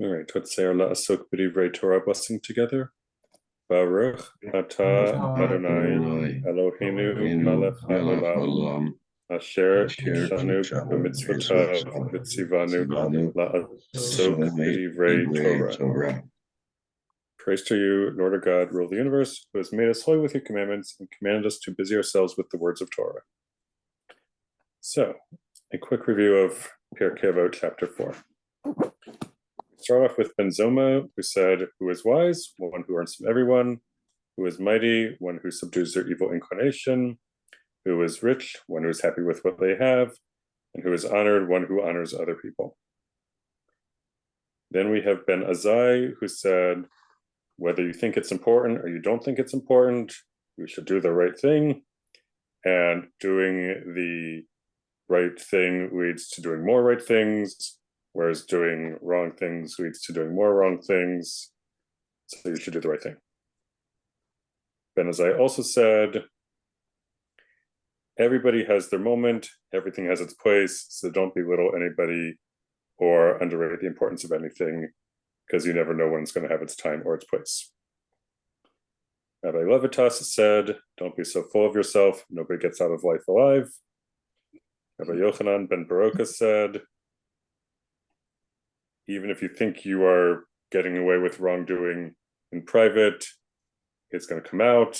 All right, let's say our la'asok b'divrei Torah blessing together. Baruch atah Adonai Eloheinu melech haolam asher ishanu b'mitzvotav v'tzivanu la'asok b'divrei Torah. Praise to you, Lord our God, rule of the universe, who has made us holy with your commandments and commanded us to busy ourselves with the words of Torah. So, a quick review of Pirkei Avot, Chapter 4. Start off with Ben Zoma, who said, who is wise? One who earns from everyone. Who is mighty? One who subdues their evil inclination. Who is rich? One who is happy with what they have. And who is honored? One who honors other people. Then we have Ben Azai, who said, whether you think it's important or you don't think it's important, you should do the right thing. And doing the right thing leads to doing more right things, whereas doing wrong things leads to doing more wrong things. So you should do the right thing. Ben Azai also said, everybody has their moment, everything has its place, so don't belittle anybody or underrate the importance of anything, because you never know when it's going to have its time or its place. Rabbi Levitas said, don't be so full of yourself, nobody gets out of life alive. Rabbi Yochanan ben Baroka said, even if you think you are getting away with wrongdoing in private, it's going to come out.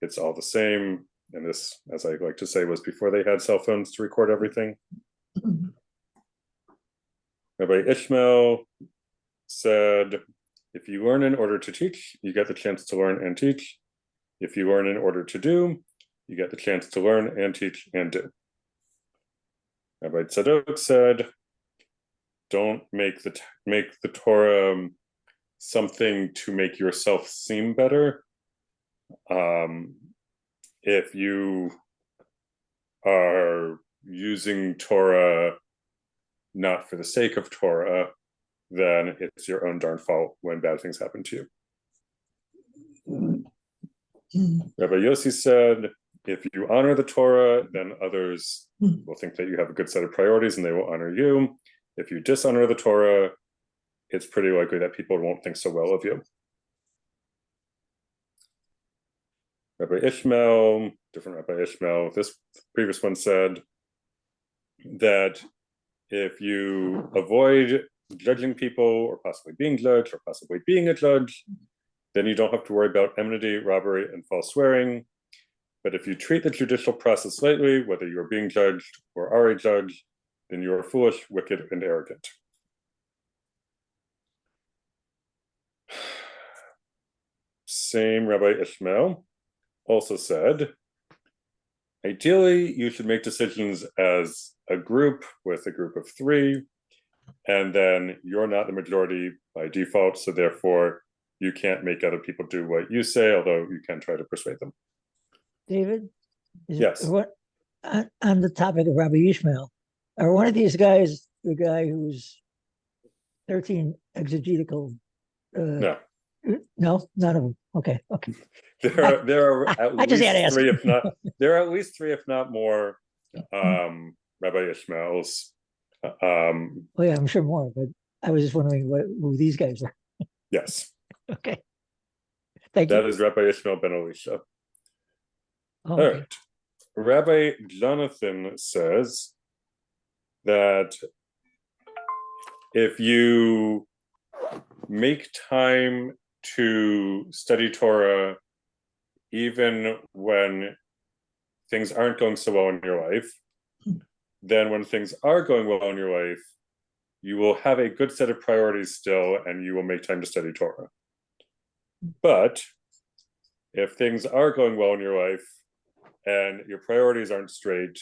It's all the same. And this, as I like to say, was before they had cell phones to record everything. Rabbi Ishmael said, if you learn in order to teach, you get the chance to learn and teach. If you learn in order to do, you get the chance to learn and teach and do. Rabbi Tzadok said, don't make the Torah something to make yourself seem better. If you are using Torah not for the sake of Torah, then it's your own darn fault when bad things happen to you. Rabbi Yossi said, if you honor the Torah, then others will think that you have a good set of priorities and they will honor you. If you dishonor the Torah, it's pretty likely that people won't think so well of you. Rabbi Ishmael, different Rabbi Ishmael, this previous one said that if you avoid judging people or possibly being judged or possibly being a judge, then you don't have to worry about enmity, robbery, and false swearing. But if you treat the judicial process lightly, whether you're being judged or are a judge, then you are foolish, wicked, and arrogant. Same Rabbi Ishmael also said, ideally, you should make decisions as a group with a group of 3, and then you're not the majority by default, so therefore you can't make other people do what you say, although you can try to persuade them. David? Yes. What, on the topic of Rabbi Ishmael, are one of these guys the guy who's 13 exegetical? No. No, none of them. Okay. There are at least 3, if not there are at least 3, if not more, Rabbi Ishmaels. Oh yeah, I'm sure more, but I was just wondering who these guys are. Yes. Okay. Thank you. That is Rabbi Ishmael ben Elisha. Oh, all right. Rabbi Jonathan says that if you make time to study Torah, even when things aren't going so well in your life, then when things are going well in your life, you will have a good set of priorities still, and you will make time to study Torah. But if things are going well in your life and your priorities aren't straight,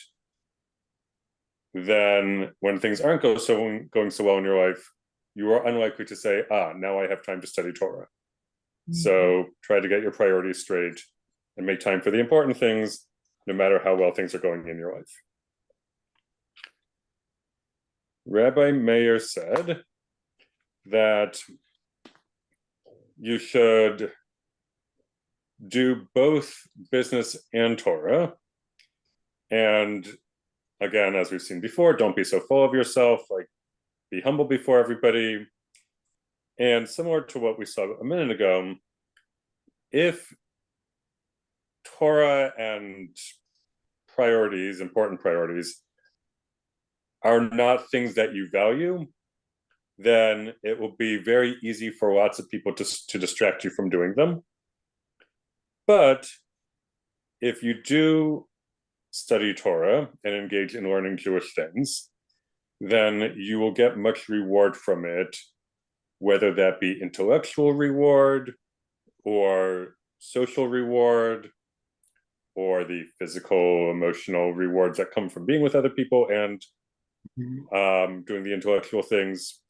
then when things aren't going so well in your life, you are unlikely to say, now I have time to study Torah. So try to get your priorities straight and make time for the important things, no matter how well things are going in your life. Rabbi Meir said that you should do both business and Torah. And again, as we've seen before, don't be so full of yourself. Like, be humble before everybody. And similar to what we saw a minute ago, if Torah and priorities, important priorities, are not things that you value, then it will be very easy for lots of people to distract you from doing them. But if you do study Torah and engage in learning Jewish things, then you will get much reward from it, whether that be intellectual reward or social reward or the physical, emotional rewards that come from being with other people and doing the intellectual things.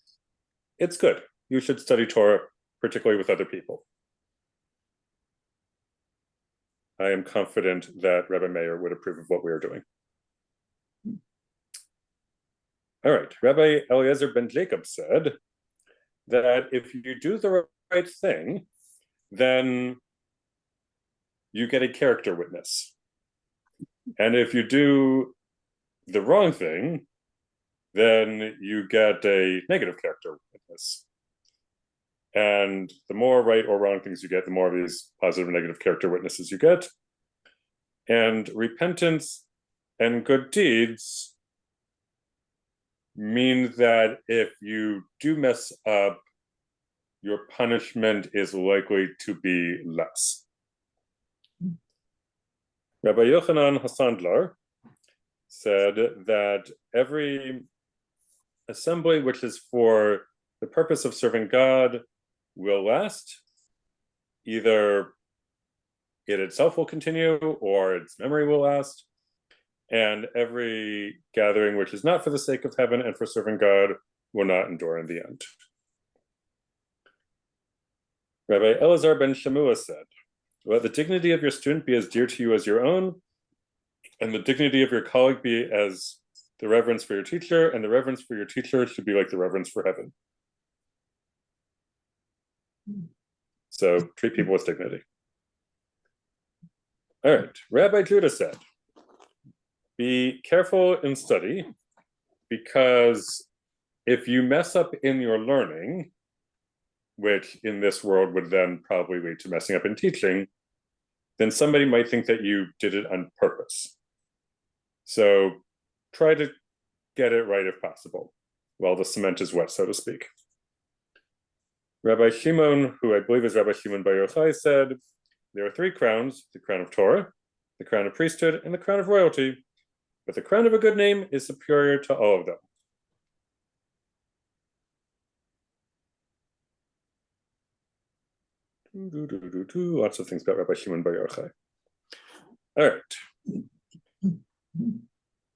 It's good. You should study Torah, particularly with other people. I am confident that Rabbi Meir would approve of what we are doing. All right, Rabbi Eliezer ben Jacob said that if you do the right thing, then you get a character witness. And if you do the wrong thing, then you get a negative character witness. And the more right or wrong things you get, the more of these positive and negative character witnesses you get. And repentance and good deeds mean that if you do mess up, your punishment is likely to be less. Rabbi Yochanan Hassandlar said that every assembly which is for the purpose of serving God will last. Either it itself will continue or its memory will last. And every gathering which is not for the sake of heaven and for serving God will not endure in the end. Rabbi Elazar ben Shemua said, let the dignity of your student be as dear to you as your own, and the dignity of your colleague be as the reverence for your teacher, and the reverence for your teacher should be like the reverence for heaven. So treat people with dignity. All right, Rabbi Judah said, be careful in study, because if you mess up in your learning, which in this world would then probably lead to messing up in teaching, then somebody might think that you did it on purpose. So try to get it right if possible, while the cement is wet, so to speak. Rabbi Shimon, who I believe is Rabbi Shimon Bar Yochai, said, there are three crowns, the crown of Torah, the crown of priesthood, and the crown of royalty, but the crown of a good name is superior to all of them. Lots of things about Rabbi Shimon Bar Yochai. All right.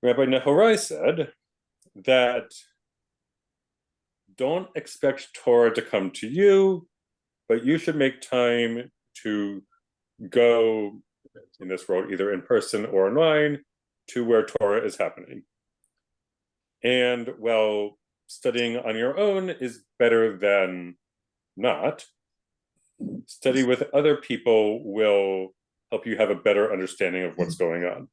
Rabbi Nehorai said that don't expect Torah to come to you, but you should make time to go in this world, either in person or online, to where Torah is happening. And while studying on your own is better than not, study with other people will help you have a better understanding of what's going on.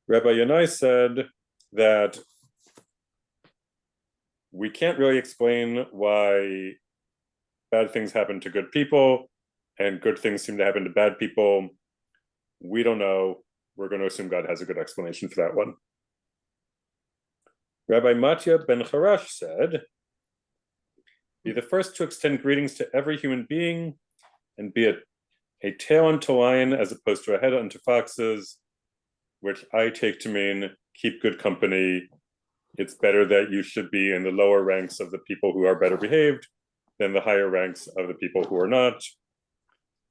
Rabbi Yanai said that we can't really explain why bad things happen to good people and good things seem to happen to bad people. We don't know. We're going to assume God has a good explanation for that one. Rabbi Matya ben Harash said, be the first to extend greetings to every human being and be a tail unto lion as opposed to a head unto foxes, which I take to mean keep good company. It's better that you should be in the lower ranks of the people who are better behaved than the higher ranks of the people who are not.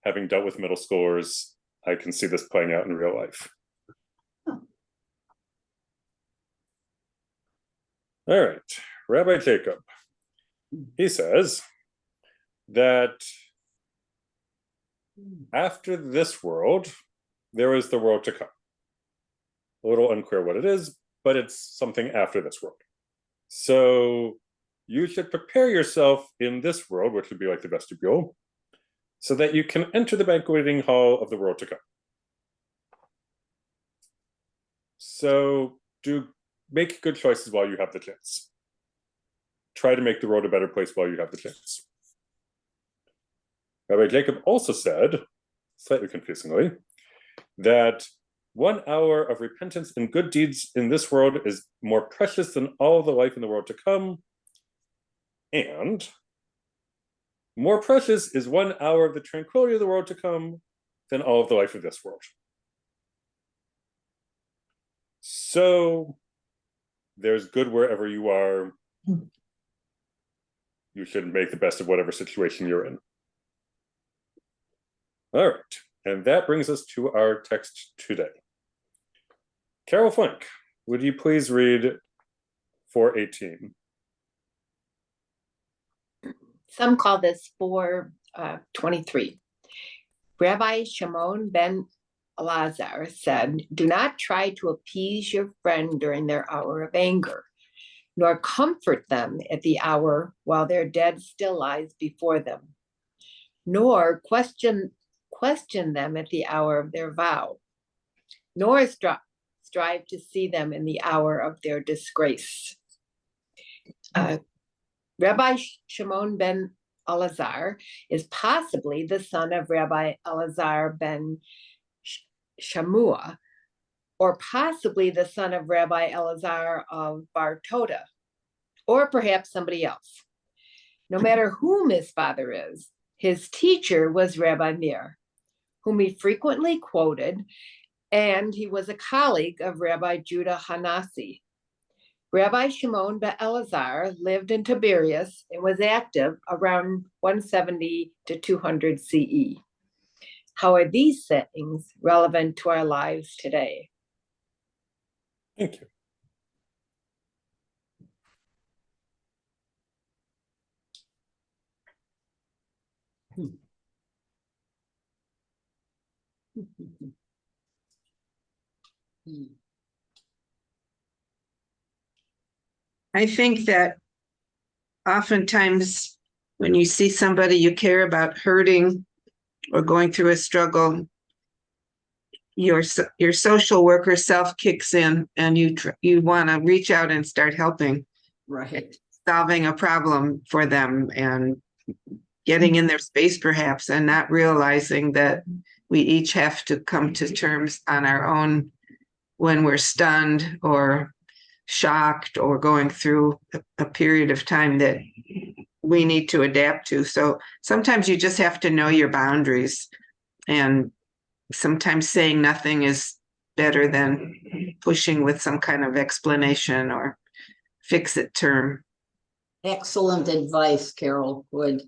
Having dealt with middle schoolers, I can see this playing out in real life. All right, Rabbi Jacob, he says that after this world, there is the world to come. A little unclear what it is, but it's something after this world. So you should prepare yourself in this world, which would be like the vestibule, so that you can enter the banqueting hall of the world to come. So make good choices while you have the chance. Try to make the world a better place while you have the chance. Rabbi Jacob also said, slightly confusingly, that 1 hour of repentance and good deeds in this world is more precious than all the life in the world to come. And more precious is 1 hour of the tranquility of the world to come than all of the life of this world. So there's good wherever you are. You should make the best of whatever situation you're in. All right, and that brings us to our text today. Carol Flink, would you please read 4:18? Some call this 4:23. Rabbi Shimon ben Elazar said, "Do not try to appease your friend during their hour of anger, nor comfort them at the hour while their dead still lies before them, nor question them at the hour of their vow, nor strive to see them in the hour of their disgrace." Rabbi Shimon ben Elazar is possibly the son of Rabbi Elazar ben Shamua, or possibly the son of Rabbi Elazar of Bar Toda, or perhaps somebody else. No matter whom his father is, his teacher was Rabbi Meir, whom he frequently quoted, and he was a colleague of Rabbi Judah Hanasi. Rabbi Shimon ben Elazar lived in Tiberias and was active around 170 to 200 CE. How are these sayings relevant to our lives today? Thank you. I think that oftentimes when you see somebody you care about hurting or going through a struggle, your social worker self kicks in and you want to reach out and start helping. Right. Solving a problem for them and getting in their space perhaps, and not realizing that we each have to come to terms on our own when we're stunned or shocked or going through a period of time that we need to adapt to. So sometimes you just have to know your boundaries, and sometimes saying nothing is better than pushing with some kind of explanation or fix-it term. Excellent advice, Carol. Good.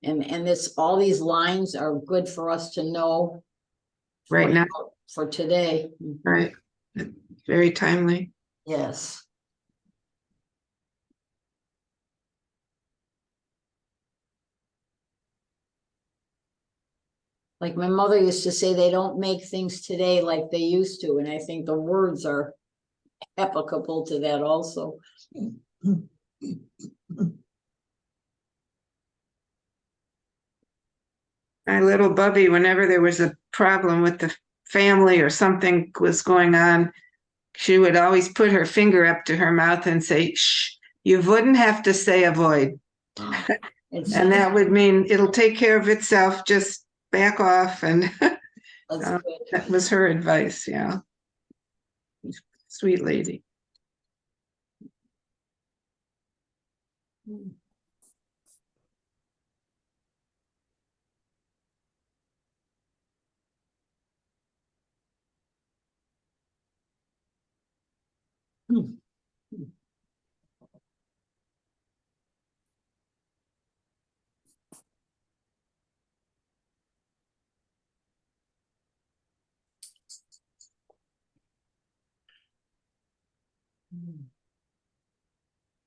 And all these lines are good for us to know Right now. For today. Right. Very timely. Yes. Like my mother used to say, they don't make things today like they used to. And I think the words are applicable to that also. My little Bubby, whenever there was a problem with the family or something was going on, she would always put her finger up to her mouth and say, "Shh, you wouldn't have to say avoid." And that would mean it'll take care of itself. Just back off. And that was her advice. Yeah. Sweet lady.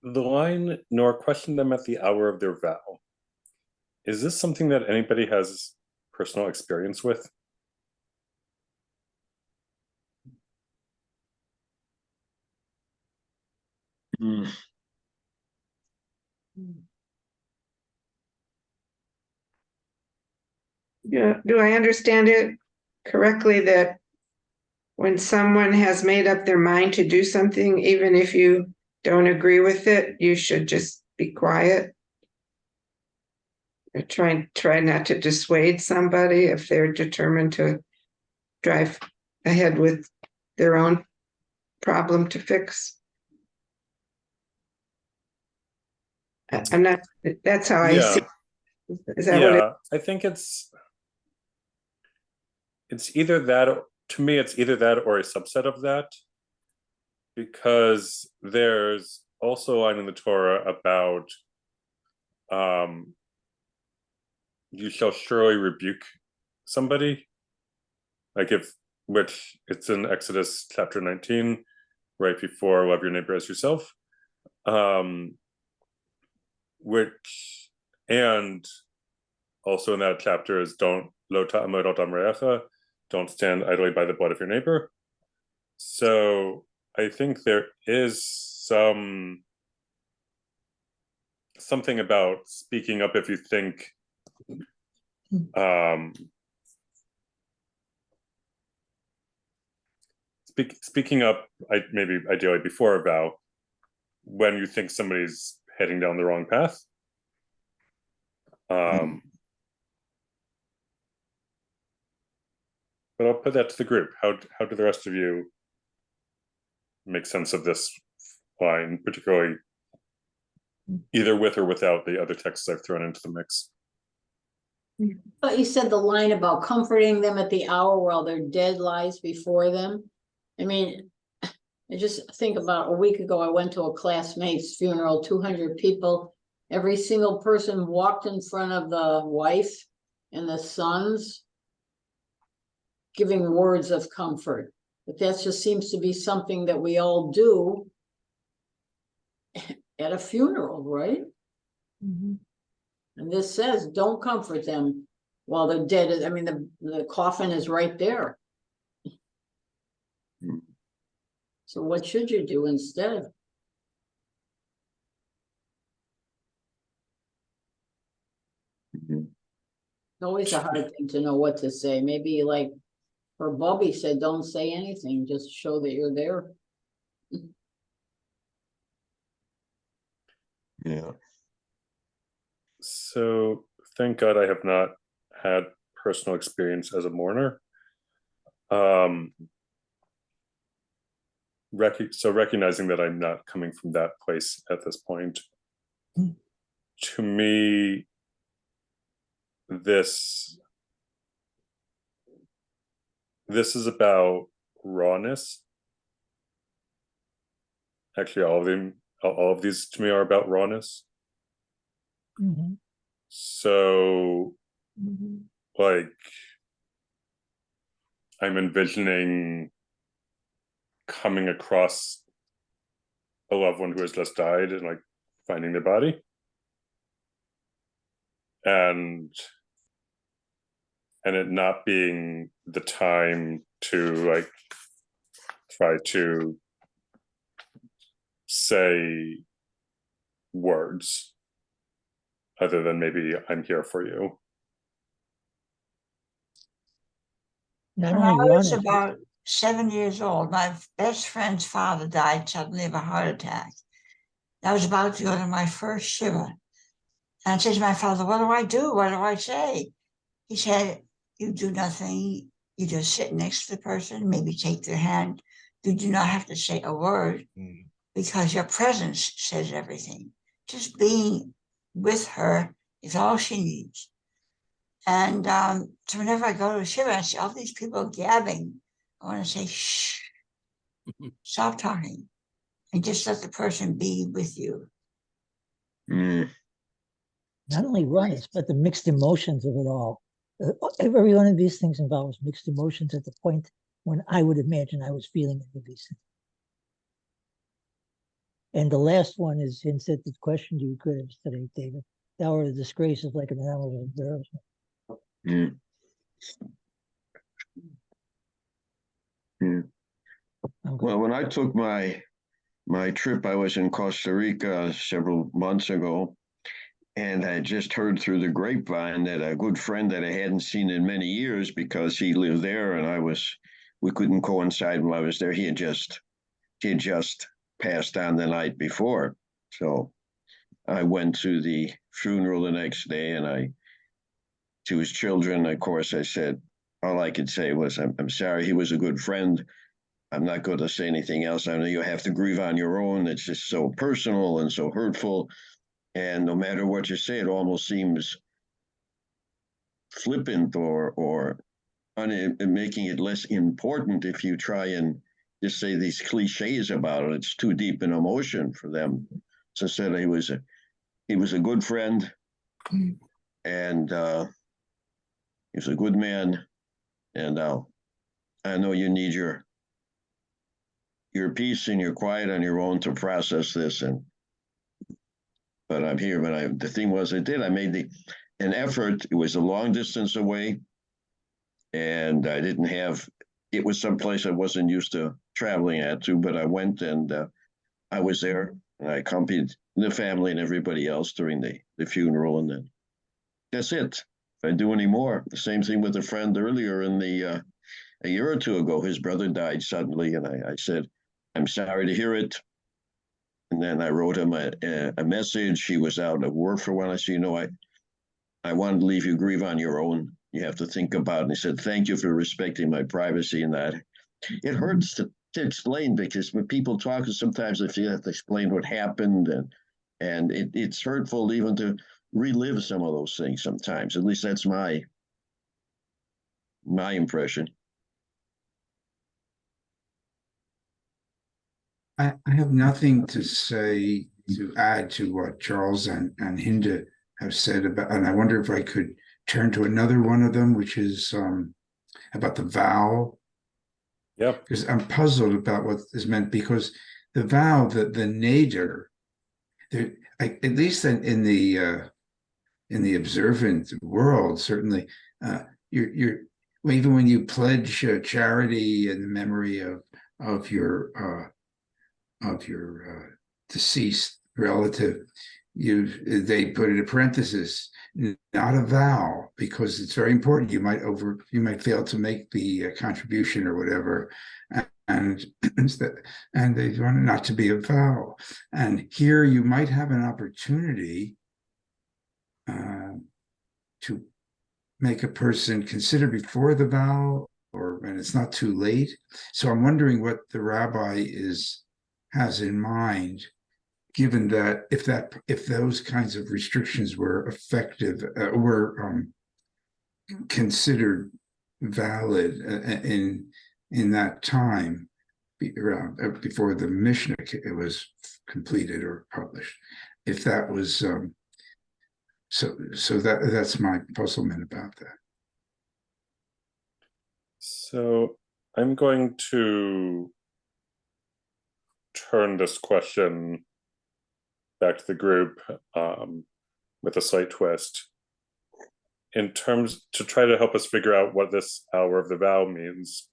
The line, nor question them at the hour of their vow. Is this something that anybody has personal experience with? Yeah. Do I understand it correctly that when someone has made up their mind to do something, even if you don't agree with it, you should just be quiet. Try not to dissuade somebody if they're determined to drive ahead with their own problem to fix. I'm not, that's how I see. Is that what I think it's either that, to me, it's either that or a subset of that, because there's also a line in the Torah about you shall surely rebuke somebody, which it's in Exodus chapter 19, right before love your neighbor as yourself, which, and also in that chapter is don't stand idly by the blood of your neighbor. So I think there is something about speaking up if you think speaking up, maybe ideally before a vow, when you think somebody's heading down the wrong path. But I'll put that to the group. How do the rest of you make sense of this line, particularly either with or without the other texts I've thrown into the mix? But you said the line about comforting them at the hour while their dead lies before them. I mean, I just think about a week ago, I went to a classmate's funeral, 200 people. Every single person walked in front of the wife and the sons, giving words of comfort. But that just seems to be something that we all do at a funeral, right? Mm-hmm. And this says, don't comfort them while they're dead. I mean, the coffin is right there. So what should you do instead? It's always a hard thing to know what to say. Maybe like her Bobby said, don't say anything, just show that you're there. Yeah. So thank God I have not had personal experience as a mourner. So recognizing that I'm not coming from that place at this point, to me, this is about rawness. Actually, all of these to me are about rawness. Mm-hmm. So, Mm-hmm. like, I'm envisioning coming across a loved one who has just died and like finding their body, and it not being the time to like try to say words other than maybe I'm here for you. Not When I only was Ron, about 7 years old, my best friend's father died suddenly of a heart attack. I was about to go to my first shiva. And I said to my father, what do I do? What do I say? He said, you do nothing. You just sit next to the person, maybe take their hand. You do not have to say a word because your presence says everything. Just being with her is all she needs. And so whenever I go to a shiva, I see all these people gabbing. I want to say, shh, stop talking, and just let the person be with you. not only runners, but the mixed emotions of it all. Every one of these things involves mixed emotions at the point when I would imagine I was feeling any of these things. And the last one is hints at the question you could have today, David. Thou art a disgrace is like an animal of embarrassment. Okay. Well, when I took my trip, I was in Costa Rica several months ago, and I just heard through the grapevine that a good friend that I hadn't seen in many years because he lived there and we we couldn't coincide when I was there. He had just passed on the night before. So I went to the funeral the next day, and to his children, of course, I said, all I could say was, I'm sorry, he was a good friend. I'm not going to say anything else. I know you have to grieve on your own. It's just so personal and so hurtful. And no matter what you say, it almost seems flippant or making it less important if you try and just say these cliches about it. It's too deep an emotion for them. So I said he was a good friend, and he was a good man, and I know you need your peace and your quiet on your own to process this, but I'm here. But the thing was, I made an effort. It was a long distance away, and I didn't have. It was someplace I wasn't used to traveling to, but I went, and I was there, and I accompanied the family and everybody else during the funeral, and then that's it. If I do any more, the same thing with a friend earlier a year or two ago. His brother died suddenly, and I said, I'm sorry to hear it. And then I wrote him a message. He was out at work for a while. I said, I wanted to leave you grieve on your own. You have to think about it. And he said, thank you for respecting my privacy and that. It hurts to explain, because when people talk, sometimes if you have to explain what happened, and it's hurtful even to relive some of those things sometimes. At least that's my impression. I have nothing to say to add to what Charles and Hinda have said about, and I wonder if I could turn to another one of them, which is about the vow. Yep. Because I'm puzzled about what is meant, because the vow, the neder, at least in the observant world, certainly, you're even when you pledge charity in the memory of your deceased relative, they put it in parenthesis, not a vow, because it's very important. You might fail to make the contribution or whatever, and they want it not to be a vow. And here you might have an opportunity to make a person consider before the vow, and it's not too late. So I'm wondering what the rabbi has in mind, given that if those kinds of restrictions were effective, were considered valid in that time, before the Mishnah was completed or published, if that was so that's my puzzlement about that. So I'm going to turn this question back to the group with a slight twist, in terms to try to help us figure out what this hour of the vow means,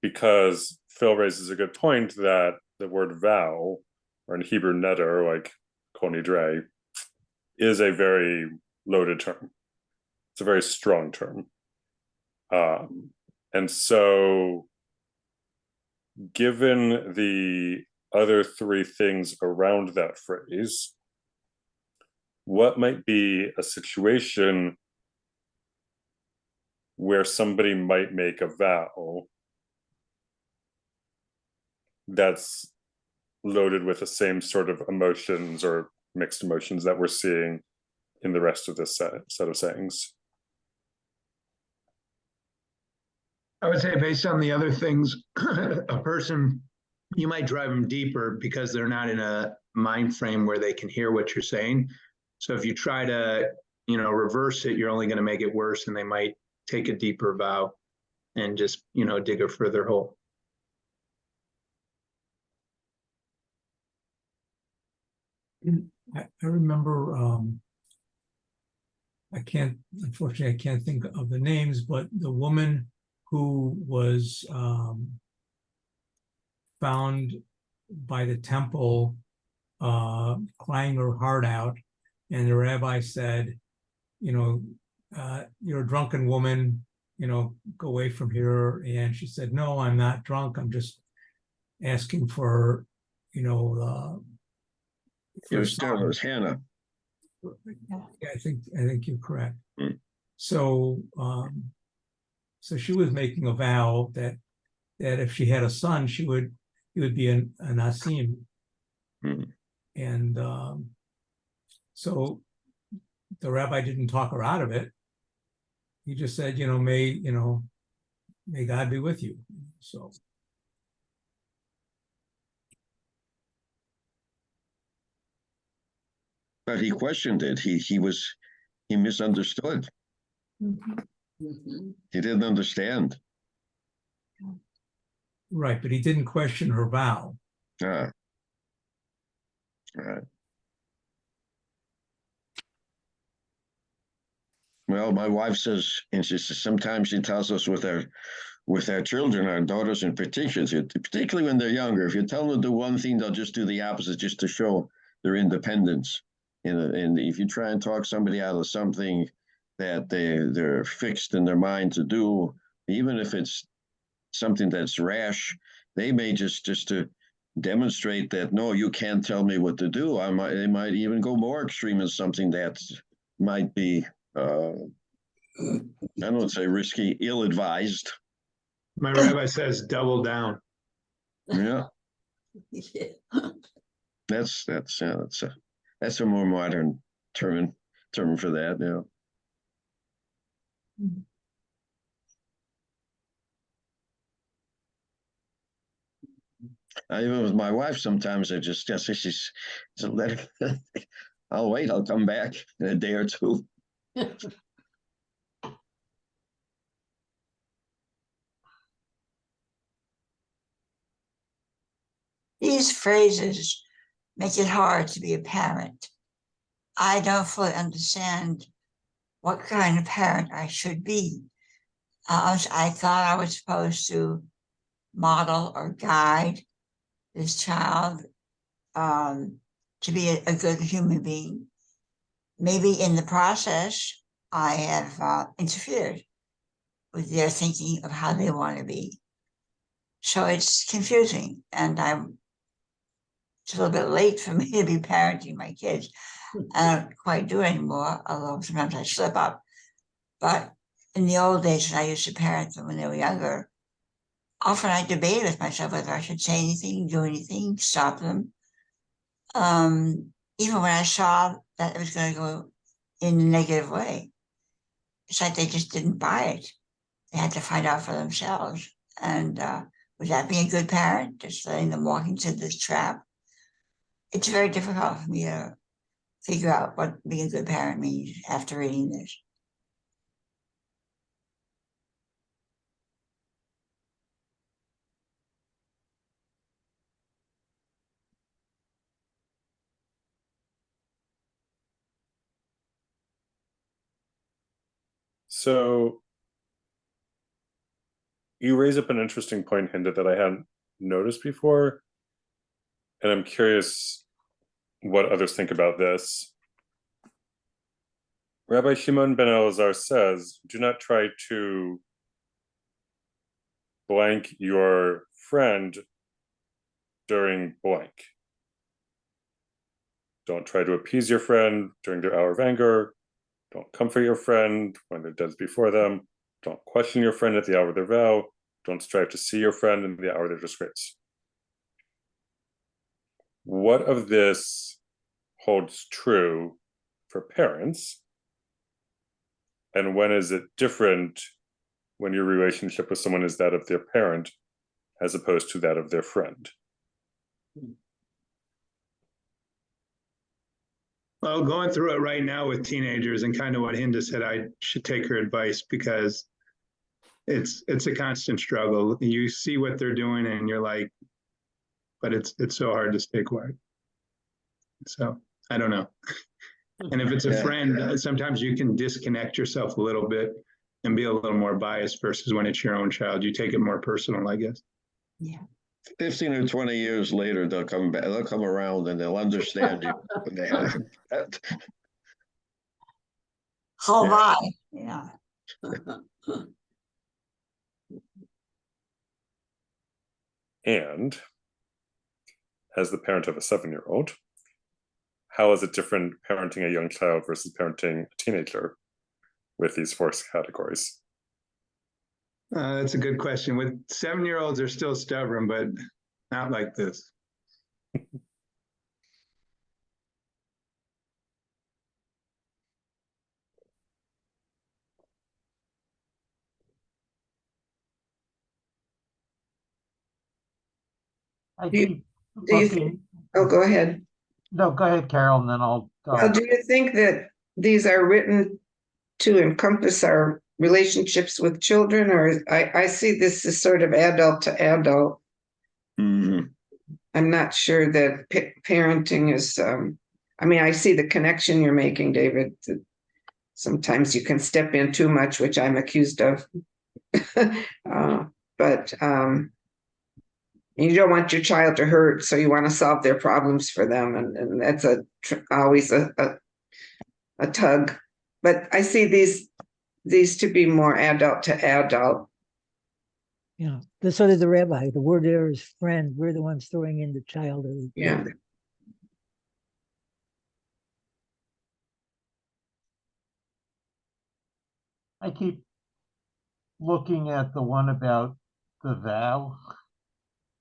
because Phil raises a good point that the word vow, or in Hebrew neder, like kol nidre, is a very loaded term. It's a very strong term. And so given the other three things around that phrase, what might be a situation where somebody might make a vow that's loaded with the same sort of emotions or mixed emotions that we're seeing in the rest of this set of sayings? I would say, based on the other things, a person, you might drive them deeper because they're not in a mind frame where they can hear what you're saying. So if you try to, reverse it, you're only going to make it worse, and they might take a deeper vow and just, dig a further hole. I remember, unfortunately, I can't think of the names, but the woman who was found by the temple crying her heart out, and the rabbi said, you're a drunken woman, go away from here. And she said, no, I'm not drunk. I'm just asking for, It was there, it was Hannah. Yeah, I think you're correct. Hmm. So, so she was making a vow that if she had a son, he would be an Asim. Hmm. And so the rabbi didn't talk her out of it. He just said, may God be with you. So. But he questioned it. He misunderstood. Mm-hmm. He didn't understand. Right, but he didn't question her vow. Ah. Right. Well, my wife says, and she says, sometimes she tells us with our children, our daughters in particular, particularly when they're younger, if you tell them to do one thing, they'll just do the opposite just to show their independence. And if you try and talk somebody out of something that they're fixed in their mind to do, even if it's something that's rash, they may just to demonstrate that, no, you can't tell me what to do. They might even go more extreme in something that might be, I don't want to say risky, ill-advised. My rabbi says double down. Yeah, Yeah. that's a more modern term for that. Yeah. Even with my wife, sometimes I just say she's let her. I'll wait. I'll come back in a day or two. These phrases make it hard to be a parent. I don't fully understand what kind of parent I should be. I thought I was supposed to model or guide this child to be a good human being. Maybe in the process, I have interfered with their thinking of how they want to be. So it's confusing, and it's a little bit late for me to be parenting my kids. I don't quite do it anymore, although sometimes I slip up. But in the old days, when I used to parent them when they were younger, often I debated with myself whether I should say anything, do anything, stop them. Even when I saw that it was going to go in a negative way, it's like they just didn't buy it. They had to find out for themselves. And was that being a good parent, just letting them walk into this trap? It's very difficult for me to figure out what being a good parent means after reading this. So you raise up an interesting point, Hinda, that I hadn't noticed before. And I'm curious what others think about this. Rabbi Shimon ben Elazar says, do not try to blank your friend during blank. Don't try to appease your friend during their hour of anger. Don't comfort your friend when their death before them. Don't question your friend at the hour of their vow. Don't strive to see your friend in the hour of their disgrace. What of this holds true for parents? And when is it different when your relationship with someone is that of their parent as opposed to that of their friend? Well, going through it right now with teenagers, and kind of what Hinda said, I should take her advice, because it's a constant struggle. You see what they're doing and you're like, but it's so hard to stay quiet. So I don't know. And if it's a friend, sometimes you can disconnect yourself a little bit and be a little more biased, versus when it's your own child, you take it more personal, I guess. Yeah. 15 or 20 years later, they'll come back. They'll come around and they'll understand you. When they have that. Oh, hi. Yeah. And as the parent of a 7-year-old, how is it different parenting a young child versus parenting a teenager with these 4 categories? That's a good question. With 7-year-olds, they're still stubborn, but not like this. I Do you- keep Do you looking. think, oh, go ahead. No, go ahead, Carol, and then I'll. Well, do you think that these are written to encompass our relationships with children, or I see this as sort of adult to adult? Mhm. I'm not sure that parenting is, I mean, I see the connection you're making, David. Sometimes you can step in too much, which I'm accused of. But you don't want your child to hurt, so you want to solve their problems for them. And that's always a tug. But I see these to be more adult to adult. Yeah, so did the rabbi. The word there is friend. We're the ones throwing in the child. Yeah. I keep looking at the one about the vow.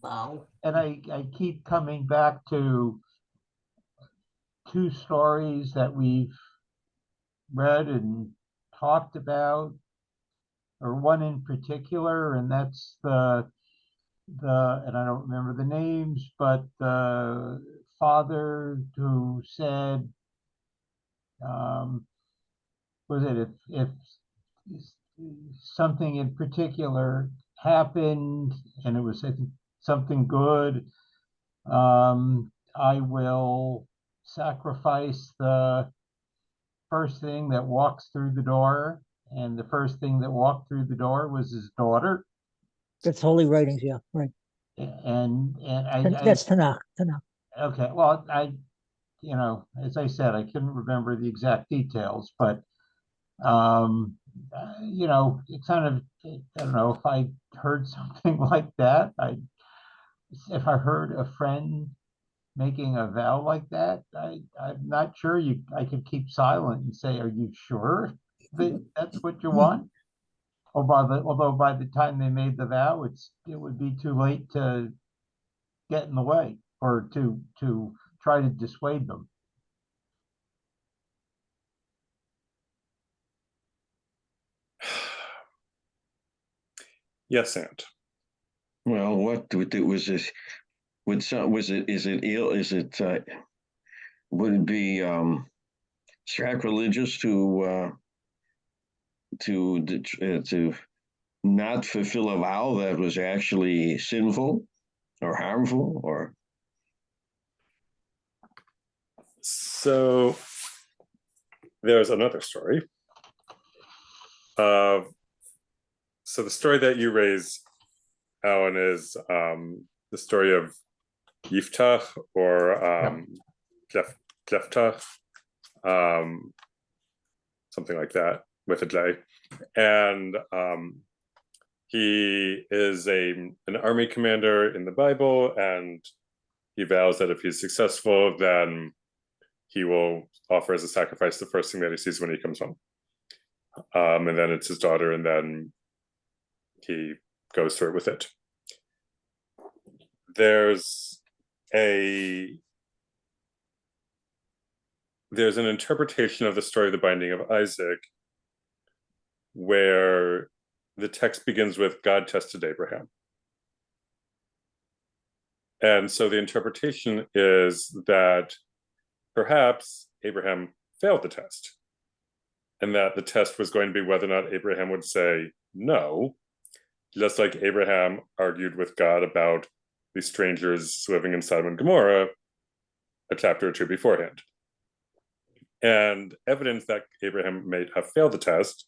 Wow. And I keep coming back to 2 stories that we've read and talked about, or one in particular, and that's the and I don't remember the names, but the father who said, was it if something in particular happened and it was something good, I will sacrifice the first thing that walks through the door. And the first thing that walked through the door was his daughter. That's holy writings, yeah, right. And That's Tanakh. Okay, well, as I said, I couldn't remember the exact details, but it kind of, I don't know, if I heard something like that, if I heard a friend making a vow like that, I'm not sure I could keep silent and say, are you sure that that's what you want? Although by the time they made the vow, it would be too late to get in the way or to try to dissuade them. Yes, Ant. Well, what was this? Is it ill? Is it, would it be sacrilegious to not fulfill a vow that was actually sinful or harmful? Or so there's another story. So the story that you raise, Alan, is the story of Yiftach or Jephthah, something like that, with a J. And he is an army commander in the Bible, and he vows that if he's successful, then he will offer as a sacrifice the first thing that he sees when he comes home. And then it's his daughter, and then he goes through with it. There's an interpretation of the story of the binding of Isaac where the text begins with God tested Abraham. And so the interpretation is that perhaps Abraham failed the test, and that the test was going to be whether or not Abraham would say no, just like Abraham argued with God about the strangers living in Sodom and Gomorrah a chapter or 2 beforehand. And evidence that Abraham may have failed the test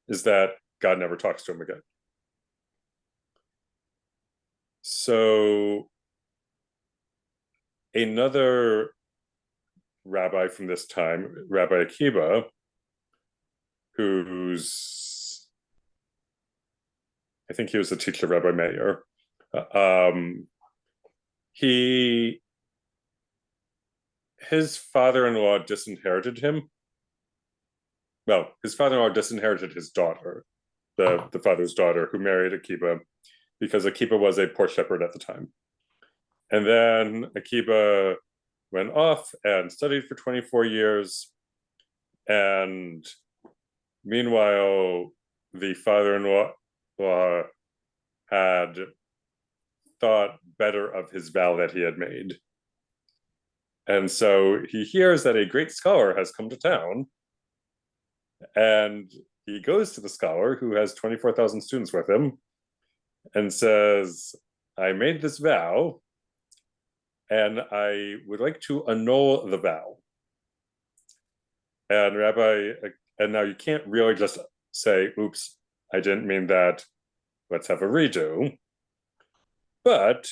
is that God never talks to him again. So another rabbi from this time, Rabbi Akiba, I think he was the teacher of Rabbi Meir, his father-in-law disinherited him. Well, his father-in-law disinherited his daughter, the father's daughter, who married Akiba, because Akiba was a poor shepherd at the time. And then Akiba went off and studied for 24 years. And meanwhile, the father-in-law had thought better of his vow that he had made. And so he hears that a great scholar has come to town, and he goes to the scholar, who has 24,000 students with him, and says, I made this vow, and I would like to annul the vow. And and now you can't really just say, oops, I didn't mean that, let's have a redo. But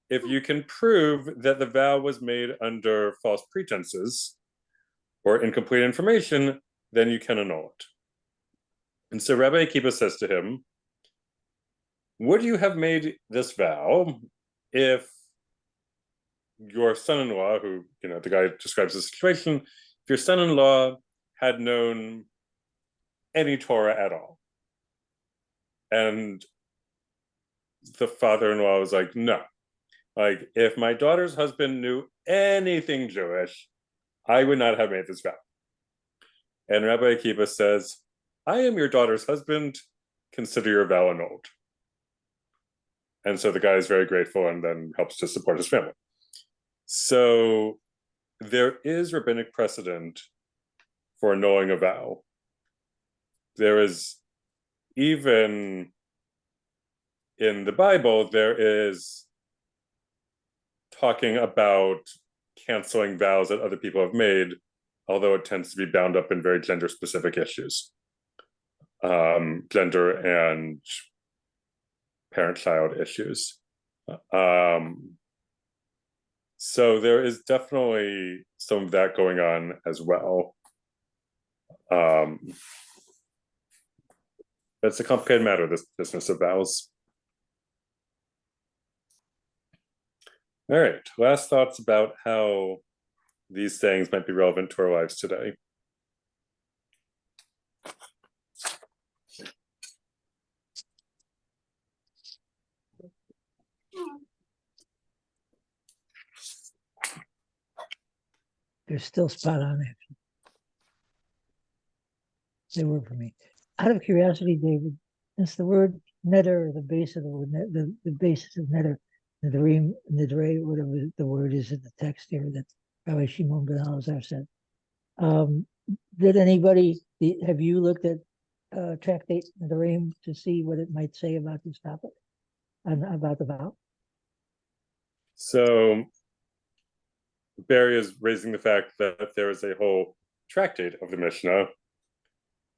if you can prove that the vow was made under false pretenses or incomplete information, then you can annul it. And so Rabbi Akiba says to him, would you have made this vow if your son-in-law, who, the guy describes the situation, if your son-in-law had known any Torah at all? And the father-in-law was like, no. Like, if my daughter's husband knew anything Jewish, I would not have made this vow. And Rabbi Akiba says, I am your daughter's husband, consider your vow annulled. And so the guy is very grateful and then helps to support his family. So there is rabbinic precedent for annulling a vow. There is, even in the Bible, there is talking about canceling vows that other people have made, although it tends to be bound up in very gender-specific issues. Gender and parent-child issues. So there is definitely some of that going on as well. It's a complicated matter, this business of vows. All right, last thoughts about how these sayings might be relevant to our lives today. They're still spot on, actually. They were for me. Out of curiosity, David, since the word neder, the base of the word, the basis of neder, nedarim, nedre, whatever the word is in the text here that Rabbi Shimon ben Elazar said. Did anybody, have you looked at tractate nedarim to see what it might say about this topic, about the vow? So Barry is raising the fact that there is a whole tractate of the Mishnah,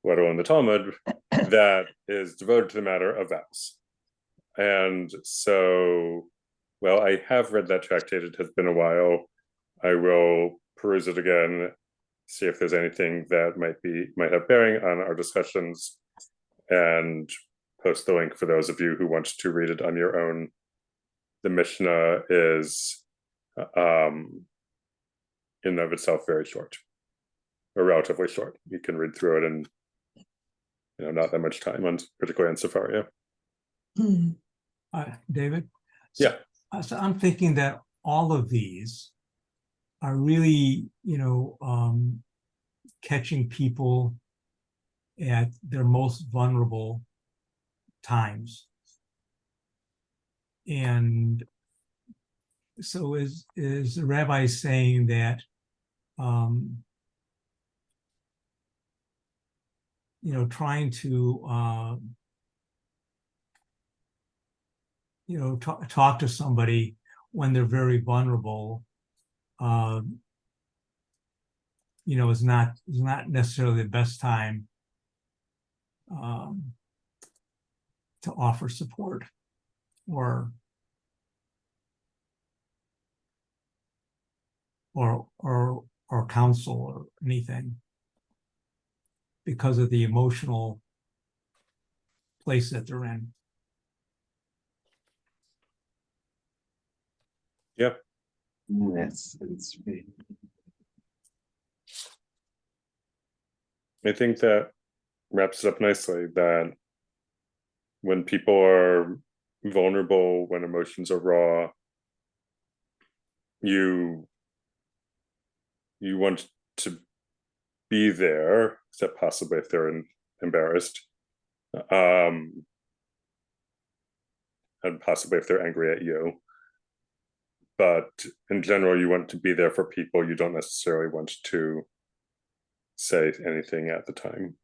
let alone the Talmud, that is devoted to the matter of vows. And so, well, I have read that tractate. It has been a while. I will peruse it again, see if there's anything that might have bearing on our discussions, and post the link for those of you who want to read it on your own. The Mishnah is in and of itself very short, or relatively short. You can read through it in not that much time, particularly on Sefaria. David? Yeah. So I'm thinking that all of these are really, catching people at their most vulnerable times. And so is the rabbi saying that, trying to, talk to somebody when they're very vulnerable, is not necessarily the best time to offer support or counsel or anything, because of the emotional place that they're in. Yeah. That's I think that wraps it up nicely, that when people are vulnerable, when emotions are raw, you want to be there, except possibly if they're embarrassed, and possibly if they're angry at you. But in general, you want to be there for people. You don't necessarily want to say anything at the time.